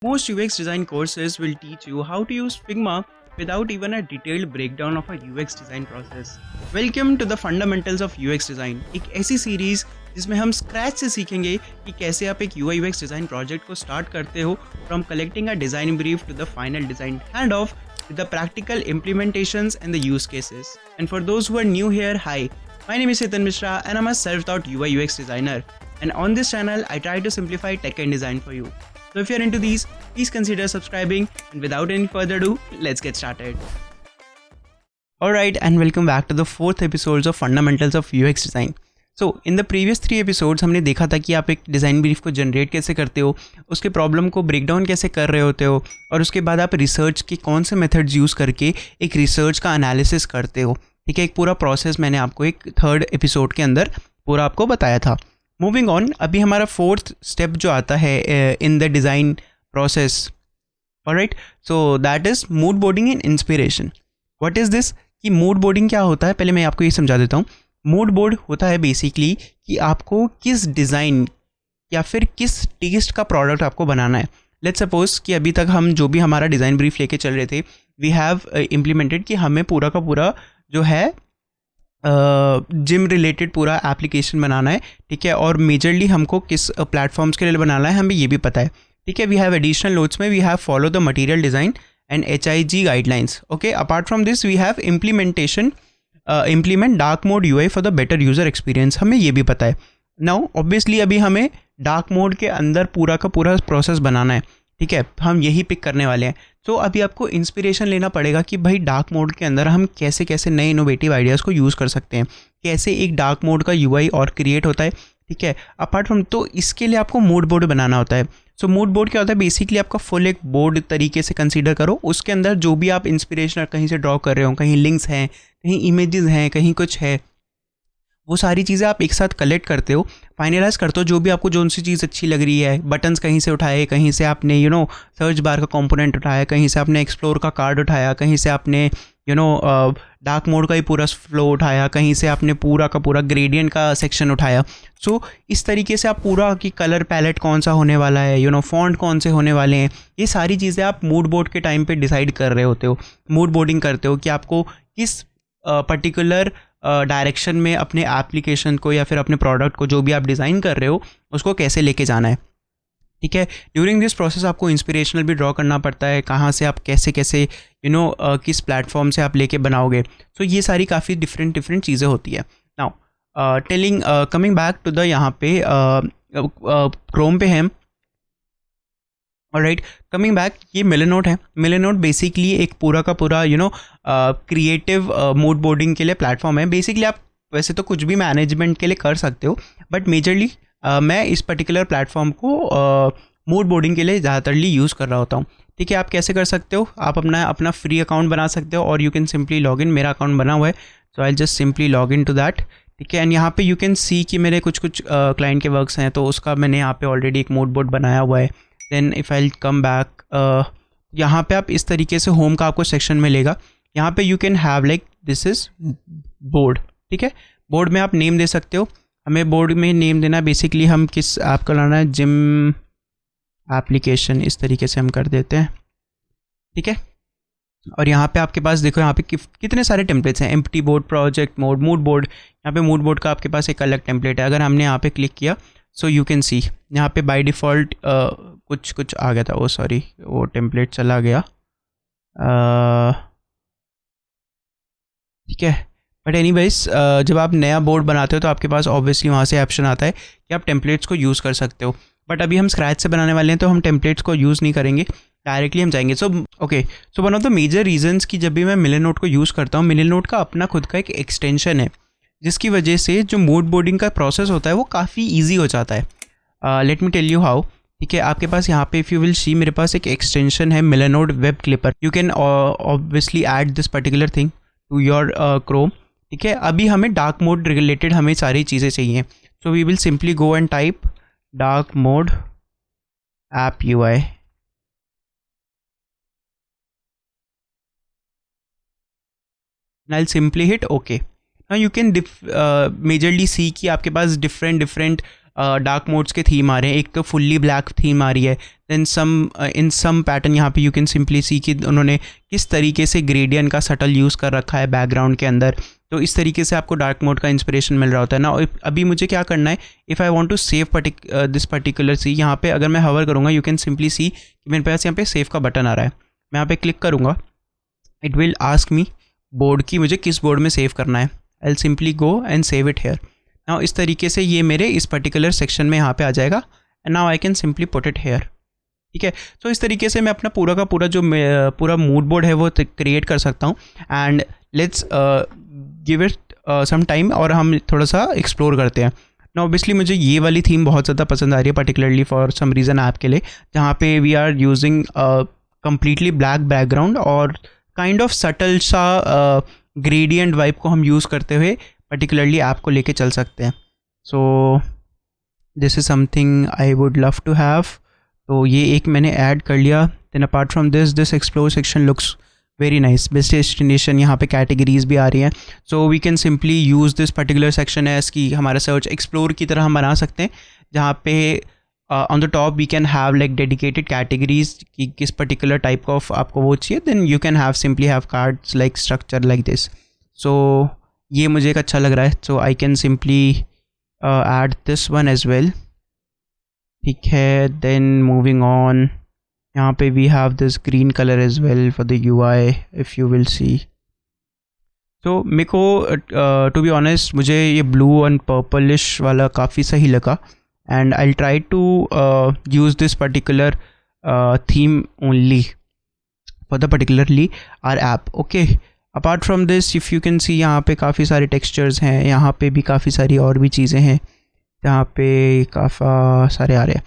Most UX design courses will teach you how to use Figma without even a detailed breakdown of a UX design process. Welcome to the Fundamentals of UX Design, एक ऐसी series जिसमें हम scratch से सीखेंगे कि कैसे आप एक UI UX डिज़ाइन प्रोजेक्ट को स्टार्ट करते हो from collecting a design brief to the final design hand off with the practical implementations and the use cases. And for those who are new here, hi, my name is Chetan Mishra and I'm a self-taught UI UX designer. And on this channel, I try to simplify tech and design for you. So if you're into these, please consider subscribing, and without any further ado, let's get started. Alright, and welcome back to the fourth episodes of Fundamentals of UX Design. So in the previous 3 episodes हमने देखा था कि आप एक design brief को generate कैसे करते हो, उसके प्रॉब्लम को ब्रेक डाउन कैसे कर रहे होते हो, और उसके बाद आप रिसर्च के कौन से मेथड्स यूज़ करके एक रिसर्च का एनालिसिस करते हो. ठीक है, एक पूरा प्रोसेस मैंने आपको एक 3rd एपिसोड के अंदर पूरा आपको बताया था. मूविंग ऑन, अभी हमारा 4th स्टेप जो आता है in the design process. Alright, so that is mood boarding and inspiration. What is this कि मूड बोर्डिंग क्या होता है, पहले मैं आपको ये समझा देता हूँ. मूड बोर्ड होता है बेसिकली कि आपको किस डिज़ाइन या फिर किस टेस्ट का प्रोडक्ट आपको बनाना है. लेट्स सपोज कि अभी तक हम जो भी हमारा डिज़ाइन ब्रीफ लेके चल रहे थे, वी हैव इम्प्लीमेंटेड कि हमें पूरा का पूरा जो है जिम रिलेटेड पूरा एप्लीकेशन बनाना है. ठीक है, और मेजरली हमको किस प्लेटफॉर्म्स के लिए बनाना है हमें ये भी पता है. ठीक है, वी हैव एडिशनल नोट्स में we have follow the material design and HIG guidelines. Okay, apart from this we have implement dark mode UI for the better user experience, हमें ये भी पता है. नाउ ऑब्वियसली अभी हमें डार्क मोड के अंदर पूरा का पूरा प्रोसेस बनाना है. ठीक है, हम यही पिक करने वाले हैं. तो अभी आपको इंस्पिरेशन लेना पड़ेगा कि भाई डार्क मोड के अंदर हम कैसे कैसे नए इनोवेटिव आइडियाज़ को यूज़ कर सकते हैं, कैसे एक डार्क मोड का UI और क्रिएट होता है. ठीक है, अपार्ट फ्रॉम, तो इसके लिए आपको मूड बोर्ड बनाना होता है. सो मूड बोर्ड क्या होता है, बेसिकली आपका फुल एक बोर्ड तरीके से कंसीडर करो. उसके अंदर जो भी आप इंस्पिरेशन कहीं से ड्रॉ कर रहे हो, कहीं लिंक्स हैं, कहीं इमेजेस हैं, कहीं कुछ है, वो सारी चीज़ें आप एक साथ कलेक्ट करते हो, फाइनलाइज करते हो. जो भी आपको जो सी चीज़ अच्छी लग रही है, बटन्स कहीं से उठाए, कहीं से आपने सर्च बार का कंपोनेंट उठाया, कहीं से आपने एक्सप्लोर का कार्ड उठाया, कहीं से आपने डार्क मोड का ही पूरा फ्लो उठाया, कहीं से आपने पूरा का पूरा ग्रेडियंट का सेक्शन उठाया. सो इस तरीके से आप पूरा कि कलर पैलेट कौन सा होने वाला है, फॉन्ट कौन से होने वाले हैं, ये सारी चीज़ें आप मूड बोर्ड के टाइम पे डिसाइड कर रहे होते हो, मूड बोर्डिंग करते हो कि आपको किस पर्टिकुलर डायरेक्शन में अपने एप्लीकेशन को या फिर अपने प्रोडक्ट को जो भी आप डिज़ाइन कर रहे हो उसको कैसे लेके जाना है. ठीक है, ड्यूरिंग दिस प्रोसेस आपको इंस्पिरेशनल भी ड्रॉ करना पड़ता है, कहाँ से आप कैसे कैसे किस प्लेटफॉर्म से आप लेके बनाओगे. सो ये सारी काफ़ी डिफरेंट चीज़ें होती है. Now coming back to the यहाँ पे क्रोम पे है. ऑलराइट, कमिंग बैक, ये मिलेनोट है. मिलेनोट बेसिकली एक पूरा का पूरा क्रिएटिव मूड बोर्डिंग के लिए प्लेटफॉर्म है. बेसिकली आप वैसे तो कुछ भी मैनेजमेंट के लिए कर सकते हो, बट मेजरली मैं इस पर्टिकुलर प्लेटफॉर्म को मूड बोर्डिंग के लिए ज़्यादातरली यूज़ कर रहा होता हूँ. ठीक है, आप कैसे कर सकते हो, आप अपना फ्री अकाउंट बना सकते हो और you can simply log in. मेरा अकाउंट बना हुआ है, so I just simply log in to that. ठीक है, एंड यहाँ पे यू कैन सी कि मेरे कुछ क्लाइंट के वर्क्स हैं, तो उसका मैंने यहाँ पे ऑलरेडी एक मूड बोर्ड बनाया हुआ है. Then if I come back, यहाँ पे आप इस तरीके से होम का आपको सेक्शन मिलेगा. यहाँ पे you can have like this is board. ठीक है, बोर्ड में आप नेम दे सकते हो. हमें बोर्ड में नेम देना बेसिकली हम किस ऐप का लाना है, जिम एप्लीकेशन, इस तरीके से हम कर देते हैं. ठीक है, और यहाँ पे आपके पास देखो यहाँ पे कितने सारे टेम्पलेट्स हैं. Empty board, project mode, mood board. यहाँ पे मूड बोर्ड का आपके पास एक अलग टेम्पलेट है. अगर हमने यहाँ पे क्लिक किया, सो यू कैन सी यहाँ पे बाय डिफ़ॉल्ट कुछ आ गया था. ओ सॉरी, वो टेम्पलेट चला गया. ठीक है, बट एनीवेज जब आप नया बोर्ड बनाते हो तो आपके पास ऑब्वियसली वहाँ से ऑप्शन आता है कि आप टेम्पलेट्स को यूज़ कर सकते हो. बट अभी हम स्क्रैच से बनाने वाले हैं तो हम टेम्पलेट्स को यूज़ नहीं करेंगे, डायरेक्टली हम जाएंगे. So one of the major reasons कि जब भी मैं मिलेनोट को यूज़ करता हूँ, मिलेनोट का अपना खुद का एक एक्सटेंशन है जिसकी वजह से जो मूड बोर्डिंग का प्रोसेस होता है वो काफ़ी ईजी हो जाता है. Let me tell you how. ठीक है, आपके पास यहाँ पे इफ़ यू विल सी मेरे पास एक एक्सटेंशन है Milanote web clipper. You can obviously add this particular thing to your Chrome. ठीक है, अभी हमें डार्क मोड रिलेटेड हमें सारी चीज़ें चाहिए. So we will simply go and type dark mode app UI. I'll simply hit OK. Now you can majorly see कि आपके पास डिफरेंट डार्क मोड्स के थीम आ रहे हैं। एक तो फुल्ली ब्लैक थीम आ रही है, देन इन सम पैटर्न यहाँ पे यू कैन सिंपली सी कि उन्होंने किस तरीके से ग्रेडियंट का सटल यूज़ कर रखा है बैकग्राउंड के अंदर। तो इस तरीके से आपको डार्क मोड का इंस्पिरेशन मिल रहा होता है ना। और अभी मुझे क्या करना है, if I want to save this particular see, यहाँ पे अगर मैं हवर करूँगा यू कैन सिंपली सी कि मेरे पास यहाँ पे सेव का बटन आ रहा है। मैं यहाँ पे क्लिक करूँगा, it will ask me board की मुझे किस बोर्ड में सेव करना है। आई will simply go and save it here. Now इस तरीके से ये मेरे इस पर्टिकुलर सेक्शन में यहाँ पे आ जाएगा and now I can simply put it here. ठीक है, तो इस तरीके से मैं अपना पूरा का पूरा जो पूरा मूड बोर्ड है वो क्रिएट कर सकता हूँ। And let's give it some time और हम थोड़ा सा एक्सप्लोर करते हैं। ना ऑब्वियसली मुझे ये वाली थीम बहुत ज़्यादा पसंद आ रही है, particularly for some reason app के लिए, जहाँ पे we are using completely black background और काइंड ऑफ सटल सा ग्रेडियंट वाइब को हम यूज़ करते हुए पर्टिकुलरली ऐप को लेके चल सकते हैं। So this is something I would love to have. तो ये एक मैंने ऐड कर लिया। Then apart from this explore section looks very nice. Best destination, यहाँ पे कैटेगरीज भी आ रही हैं। So we can simply use this particular section as कि हमारा सर्च एक्सप्लोर की तरह हम बना सकते हैं, जहाँ पे on the top we can have like dedicated categories कि किस पर्टिकुलर टाइप ऑफ आपको वो चाहिए। Then you can have simply have cards like structure like this. So ये मुझे एक अच्छा लग रहा है। So I can simply add this one as well. ठीक है, देन मूविंग ऑन, यहाँ पे we have this green colour as well for the UI if you will सी। तो मेरे को टू बी ऑनेस्ट मुझे ये ब्लू एंड पर्पलिश वाला काफ़ी सही लगा and I try to use this particular theme only for the particularly our app. Okay, apart from this if you can see यहाँ पे काफ़ी सारे टेक्सचर्स हैं, यहाँ पे भी काफ़ी सारी और भी चीज़ें हैं, यहाँ पे काफ़ी सारे आ रहे हैं।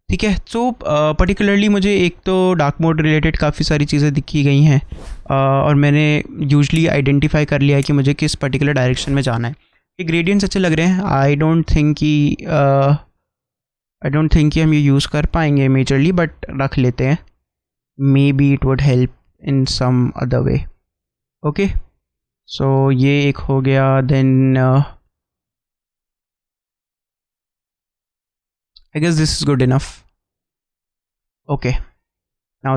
ठीक है, सो पर्टिकुलरली मुझे एक तो डार्क मोड रिलेटेड काफ़ी सारी चीज़ें दिखी गई हैं और मैंने यूजली आइडेंटिफाई कर लिया है कि मुझे किस पर्टिकुलर डायरेक्शन में जाना है। ये ग्रेडियंट्स अच्छे लग रहे हैं। आई डोंट थिंक कि हम ये यूज़ कर पाएंगे मेजरली, बट रख लेते हैं। Maybe it would help in some other way. Okay, so ये एक हो गया। Then I guess this is good enough. Okay, now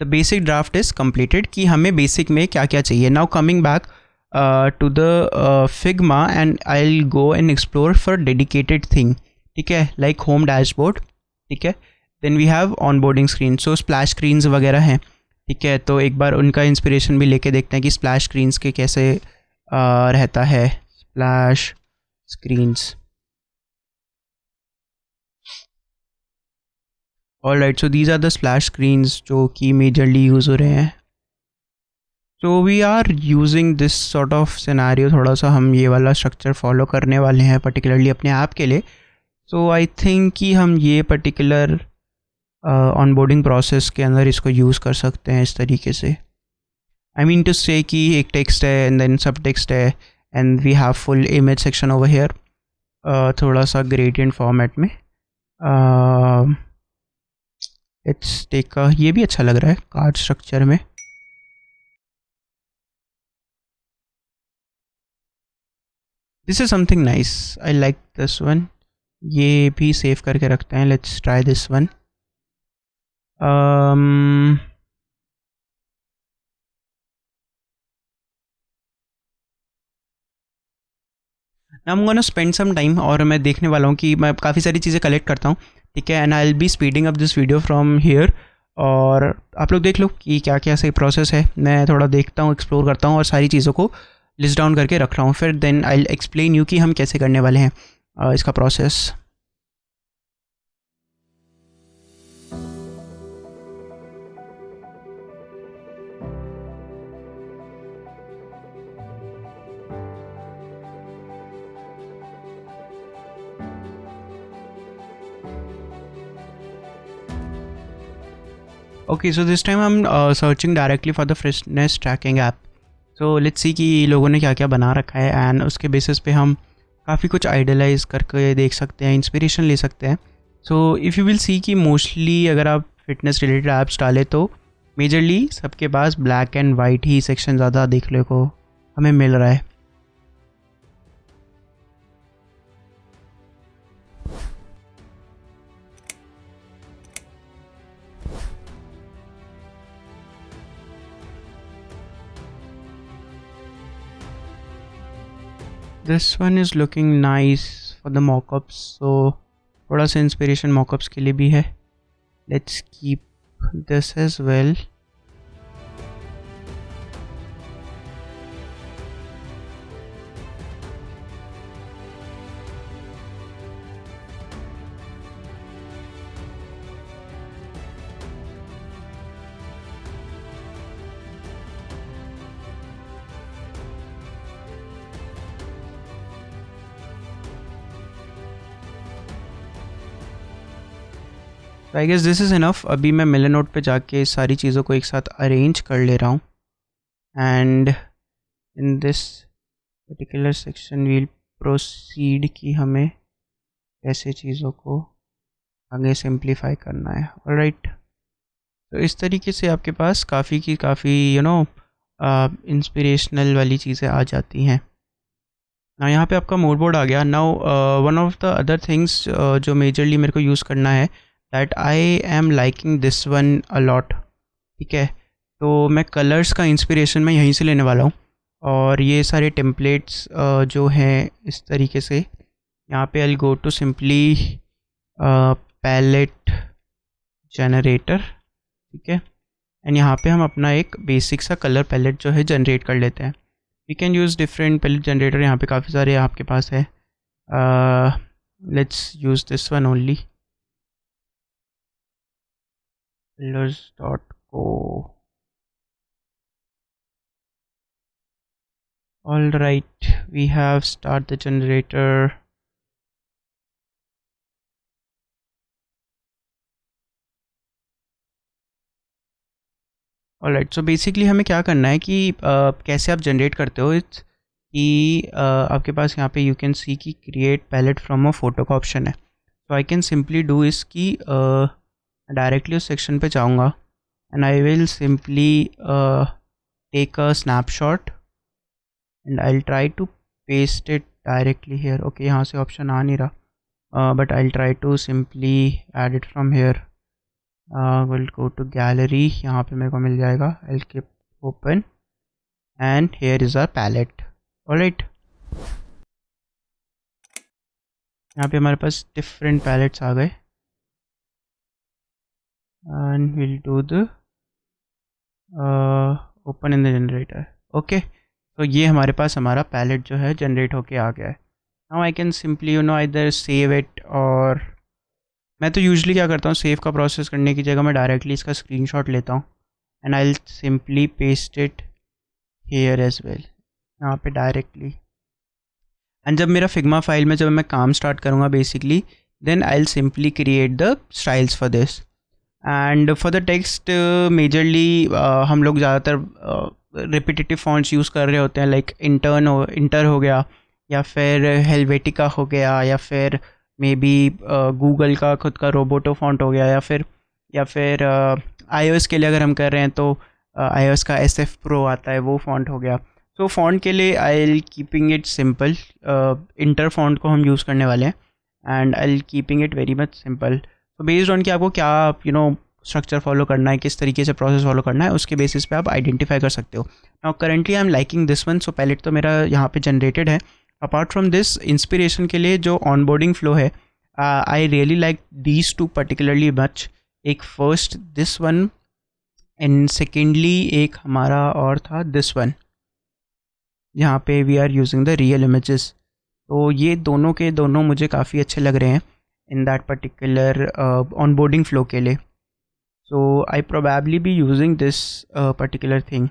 the basic draft is completed कि हमें बेसिक में क्या क्या चाहिए। Now coming back to the Figma and I'll go and explore for dedicated thing. ठीक है, like home dashboard. ठीक है, then we have onboarding screen, so splash screens वगैरह हैं। ठीक है, तो एक बार उनका इंस्पिरेशन भी लेके देखते हैं कि splash screens के कैसे रहता है। splash screens. Alright, so these are the splash screens जो कि majorly यूज़ हो रहे हैं। So we are using this sort of scenario, थोड़ा सा हम ये वाला स्ट्रक्चर फॉलो करने वाले हैं पर्टिकुलरली अपने ऐप के लिए। So I think कि हम ये पर्टिकुलर ऑनबोर्डिंग प्रोसेस के अंदर इसको यूज़ कर सकते हैं इस तरीके से। I mean to say कि एक टेक्स्ट है एंड देन सब टेक्स्ट है and we have full image section over here, थोड़ा सा ग्रेडियंट फॉर्मेट में। इट्स टेक ये भी अच्छा लग रहा है कार्ड स्ट्रक्चर में। This is something nice, I like this one. ये भी सेव करके रखते हैं। Let's try this one. I am gonna spend some time और मैं देखने वाला हूँ कि मैं काफ़ी सारी चीज़ें कलेक्ट करता हूँ। ठीक है, and I will be speeding up this video from here. और आप लोग देख लो कि क्या क्या सही प्रोसेस है। मैं थोड़ा देखता हूँ, एक्सप्लोर करता हूँ और सारी चीज़ों को लिस्ट डाउन करके रख रहा हूँ। फिर then I will explain you कि हम कैसे करने वाले हैं इसका process. Okay, so this time I'm searching directly for the fitness tracking app. So let's see कि लोगों ने क्या क्या बना रखा है एंड उसके बेसिस पे हम काफ़ी कुछ आइडलाइज करके देख सकते हैं, इंस्पिरेशन ले सकते हैं। सो इफ़ यू विल सी कि मोस्टली अगर आप फिटनेस रिलेटेड ऐप्स डालें तो मेजरली सबके पास ब्लैक एंड वाइट ही सेक्शन ज़्यादा देखने को हमें मिल रहा है। This one is looking nice for the mockups, so थोड़ा सा इंस्पिरेशन मॉकअप्स के लिए भी है. Let's keep this as well. I guess this is enough. अभी मैं मिलेनोट पे जाके सारी चीज़ों को एक साथ अरेंज कर ले रहा हूँ. And in this particular section we'll proceed कि हमें कैसे चीज़ों को आगे सिंप्लीफाई करना है. ऑलराइट, तो इस तरीके से आपके पास काफ़ी की काफ़ी इंस्पिरेशनल वाली चीज़ें आ जाती हैं. ना यहाँ पे आपका मूड बोर्ड आ गया. Now one of the other things जो मेजरली मेरे को यूज़ करना है, that I am liking this one a lot. ठीक है, तो मैं कलर्स का इंस्पिरेशन मैं यहीं से लेने वाला हूँ. और ये सारे टेम्पलेट्स जो हैं इस तरीके से, यहाँ पे I go to simply palette generator. ठीक है, एंड यहाँ पे हम अपना एक बेसिक सा कलर पैलेट जो है जनरेट कर लेते हैं. We can use different palette generator, यहाँ पे काफ़ी सारे आपके पास है. Let's use this one only, colors.co. all right, we have start the generator. All right, so basically हमें क्या करना है कि कैसे आप जनरेट करते हो इट्स कि आपके पास यहाँ पे यू कैन सी कि create palette from a photo का ऑप्शन है. So I can simply do is कि डायरेक्टली उस सेक्शन पे जाऊँगा and I will simply take a snapshot and I will try to paste it directly here. Okay, यहाँ से option आ नहीं रहा, but I will try to simply add it from here. Will go to gallery, यहाँ पे मेरे को मिल जाएगा. I will keep open and here is our palette. Alright, यहाँ पे हमारे पास डिफरेंट पैलेट्स आ गए and will do the open in the generator. Okay, तो ये हमारे पास हमारा पैलेट जो है जनरेट होके आ गया है. Now I can simply either save it, और मैं तो यूजुअली क्या करता हूँ, सेव का प्रोसेस करने की जगह मैं डायरेक्टली इसका स्क्रीनशॉट लेता हूँ and I will simply paste it here as well, यहाँ पे डायरेक्टली. एंड जब मेरा फिग्मा फाइल में जब मैं काम स्टार्ट करूँगा basically, then I will simply create the styles for this. And for the text majorly हम लोग ज़्यादातर रिपीटेटिव फॉन्ट्स यूज़ कर रहे होते हैं, लाइक इंटर हो गया, या फिर हेलवेटिका हो गया, या फिर मे बी गूगल का खुद का रोबोटो फॉन्ट हो गया, या फिर iOS के लिए अगर हम कर रहे हैं तो iOS का SF Pro आता है, वो फॉन्ट हो गया. सो फॉन्ट के लिए I will keeping it simple. Inter font को हम यूज़ करने वाले हैं and I will keeping it very much simple. तो बेस्ड ऑन कि आपको क्या स्ट्रक्चर फॉलो करना है, किस तरीके से प्रोसेस फॉलो करना है, उसके बेसिस पे आप आइडेंटिफाई कर सकते हो. Now currently I am liking this one. So palette तो मेरा यहाँ पे जनरेटेड है. अपार्ट फ्रॉम दिस, इंस्पिरेशन के लिए जो ऑनबोर्डिंग फ्लो है, I really like these two particularly much. एक first this one and secondly एक हमारा और था दिस वन, जहाँ पे we are using the real images. तो ये दोनों के दोनों मुझे काफ़ी अच्छे लग रहे हैं in that particular onboarding flow के लिए. So I probably be using this particular thing.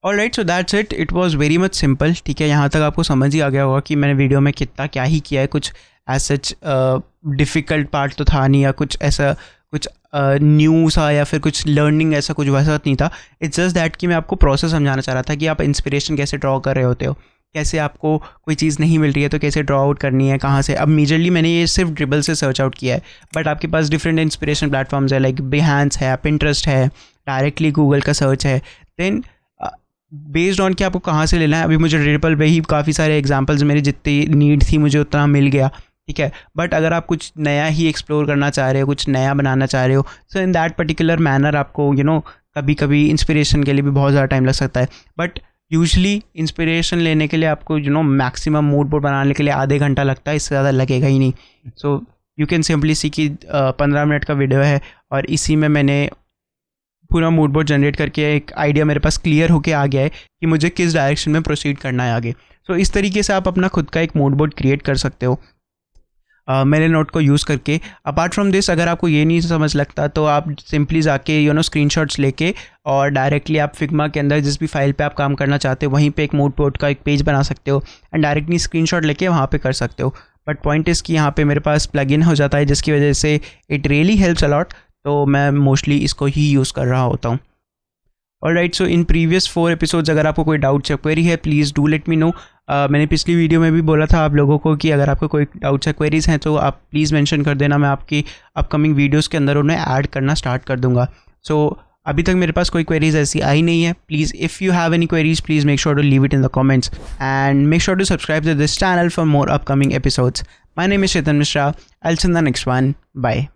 All right, so that's it. It was very much simple. ठीक है, यहाँ तक आपको समझ ही आ गया होगा कि मैंने वीडियो में कितना क्या ही किया है. कुछ एज सच डिफ़िकल्ट पार्ट तो था नहीं, या कुछ ऐसा कुछ न्यू सा, या फिर कुछ लर्निंग ऐसा कुछ वैसा नहीं था. इट्स जस्ट दैट कि मैं आपको प्रोसेस समझाना चाह रहा था कि आप इंस्पिरेशन कैसे ड्रॉ कर रहे होते हो, कैसे आपको कोई चीज़ नहीं मिल रही है तो कैसे ड्रॉ आउट करनी है, कहाँ से. अब मेजरली मैंने ये सिर्फ ड्रिबल से सर्च आउट किया है, बट आपके पास डिफरेंट इंस्पिरेशन प्लेटफॉर्म्स है, लाइक बिहांस है, पिंटरेस्ट है, डायरेक्टली गूगल का सर्च है. देन बेस्ड ऑन कि आपको कहाँ से लेना है, अभी मुझे ड्रिबल पे ही काफ़ी सारे एग्जांपल्स, मेरी जितनी नीड थी मुझे उतना मिल गया. ठीक है, बट अगर आप कुछ नया ही एक्सप्लोर करना चाह रहे हो, कुछ नया बनाना चाह रहे हो, सो इन दैट पर्टिकुलर मैनर आपको कभी कभी इंस्पिरेशन के लिए भी बहुत ज़्यादा टाइम लग सकता है. बट यूजली इंस्पिरेशन लेने के लिए आपको मैक्सिमम मूड बोर्ड बनाने के लिए आधे घंटा लगता है, इससे ज़्यादा लगेगा ही नहीं. सो यू कैन सिंपली सी कि 15 मिनट का वीडियो है और इसी में मैंने पूरा मूड बोर्ड जनरेट करके एक आइडिया मेरे पास क्लियर होके आ गया है कि मुझे किस डायरेक्शन में प्रोसीड करना है आगे. सो इस तरीके से आप अपना खुद का एक मूड बोर्ड क्रिएट कर सकते हो मेरे नोट को यूज़ करके. अपार्ट फ्रॉम दिस, अगर आपको ये नहीं समझ लगता तो आप सिंपली जाके स्क्रीनशॉट्स लेके और डायरेक्टली आप फिग्मा के अंदर जिस भी फाइल पे आप काम करना चाहते हो वहीं पे एक मूड बोर्ड का एक पेज बना सकते हो एंड डायरेक्टली स्क्रीनशॉट लेके वहाँ पे कर सकते हो. बट पॉइंट इज़ कि यहाँ पे मेरे पास प्लगइन हो जाता है जिसकी वजह से इट रियली हेल्प्स अलॉट, तो मैं मोस्टली इसको ही यूज़ कर रहा होता हूँ. Alright, so in previous 4 episodes अगर आपको कोई डाउट्स या क्वेरी है please do let me know. मैंने पिछली वीडियो में भी बोला था आप लोगों को कि अगर आपको कोई डाउट्स या क्वेरीज़ हैं तो आप प्लीज़ मेंशन कर देना, मैं आपकी अपकमिंग वीडियोस के अंदर उन्हें ऐड करना स्टार्ट कर दूंगा. सो अभी तक मेरे पास कोई क्वेरीज़ ऐसी आई नहीं है. Please if you have any queries please make sure to leave it in the comments and make sure to subscribe to this channel for more upcoming episodes. My name is Chetan Mishra. I'll see you in the next one. Bye.